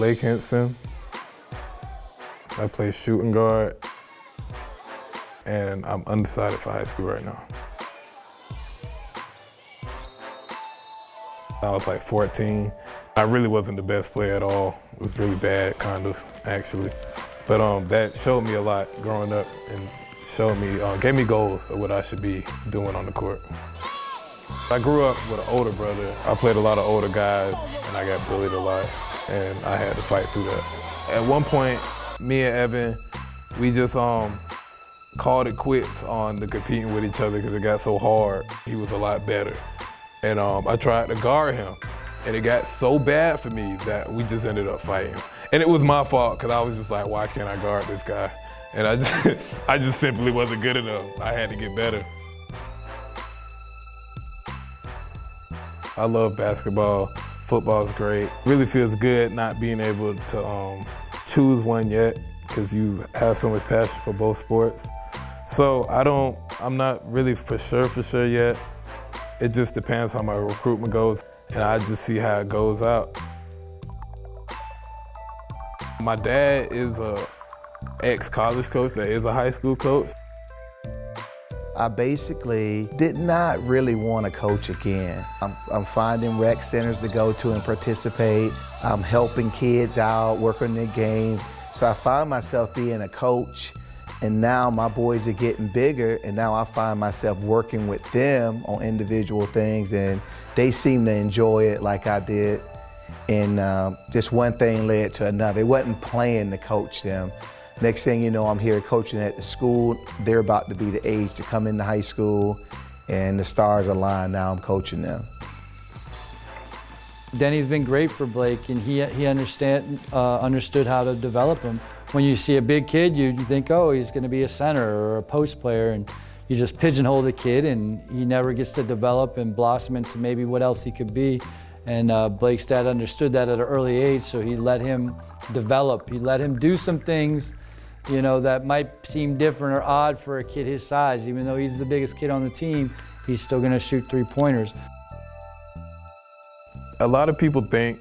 Blake Henson. I play shooting guard, and I'm undecided for high school right now. I was like 14. I really wasn't the best player at all. It was really bad, kind of, actually. But that showed me a lot growing up and showed me, gave me goals of what I should be doing on the court. I grew up with an older brother. I played a lot of older guys, and I got bullied a lot, and I had to fight through that. At one point, me and Evan, we just called it quits on the competing with each other because it got so hard. He was a lot better. And I tried to guard him, and it got so bad for me that we just ended up fighting. And it was my fault because I was just like, why can't I guard this guy? And I just simply wasn't good enough. I had to get better. I love basketball. Football's great. Really feels good not being able to choose one yet because you have so much passion for both sports. So I'm not really for sure yet. It just depends how my recruitment goes, and I just see how it goes out. My dad is a ex-college coach that is a high school coach. I basically did not really want to coach again. I'm finding rec centers to go to and participate. I'm helping kids out, working on their games. So I find myself being a coach, and now my boys are getting bigger, and now I find myself working with them on individual things, and they seem to enjoy it like I did. And just one thing led to another. It wasn't playing to coach them. Next thing you know, I'm here coaching at the school. They're about to be the age to come into high school, and the stars align. Now I'm coaching them. Denny's been great for Blake, and he understood how to develop him. When you see a big kid, you think, oh, he's going to be a center or a post player, and you just pigeonhole the kid, and he never gets to develop and blossom into maybe what else he could be. And Blake's dad understood that at an early age, so he let him develop. He let him do some things, you know, that might seem different or odd for a kid his size. Even though he's the biggest kid on the team, he's still going to shoot three-pointers. A lot of people think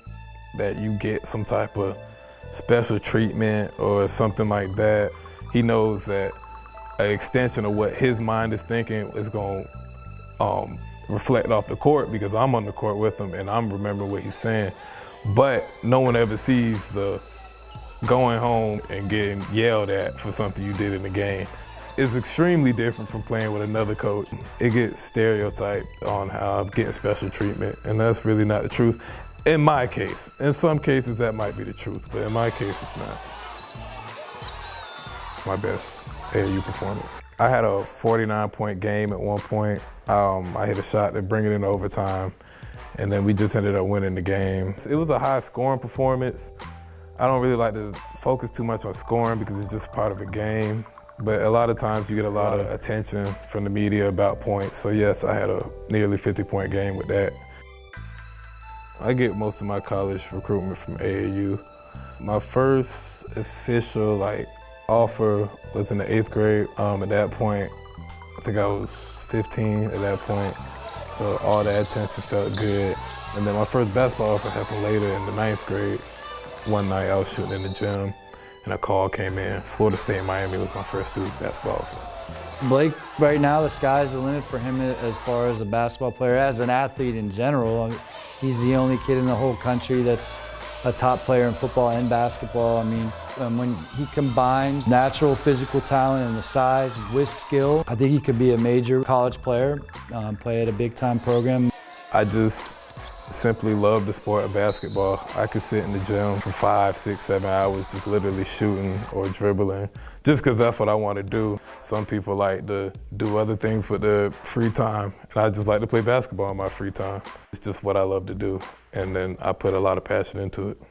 that you get some type of special treatment or something like that. He knows that an extension of what his mind is thinking is going to reflect off the court because I'm on the court with him and I'm remembering what he's saying. But no one ever sees the going home and getting yelled at for something you did in the game. It's extremely different from playing with another coach. It gets stereotyped on how I'm getting special treatment, and that's really not the truth. In my case. In some cases that might be the truth, but in my case it's not. My best AAU performance. I had a 49-point game at one point. I hit a shot to bring it into overtime, and then we just ended up winning the game. It was a high-scoring performance. I don't really like to focus too much on scoring because it's just part of a game. But a lot of times you get a lot of attention from the media about points. So yes, I had a nearly 50-point game with that. I get most of my college recruitment from AAU. My first official offer was in the 8th grade. At that point, I think I was 15 at that point. So all that attention felt good. And then my first basketball offer happened later in the 9th grade. One night I was shooting in the gym and a call came in. Florida State and Miami was my first two basketball offers. Blake, right now, the sky's the limit for him as far as a basketball player, as an athlete in general. I mean, he's the only kid in the whole country that's a top player in football and basketball. I mean, when he combines natural physical talent and the size with skill, I think he could be a major college player, play at a big-time program. I just simply love the sport of basketball. I could sit in the gym for 5, 6, 7 hours just literally shooting or dribbling, just because that's what I want to do. Some people like to do other things with their free time, and I just like to play basketball in my free time. It's just what I love to do, and then I put a lot of passion into it.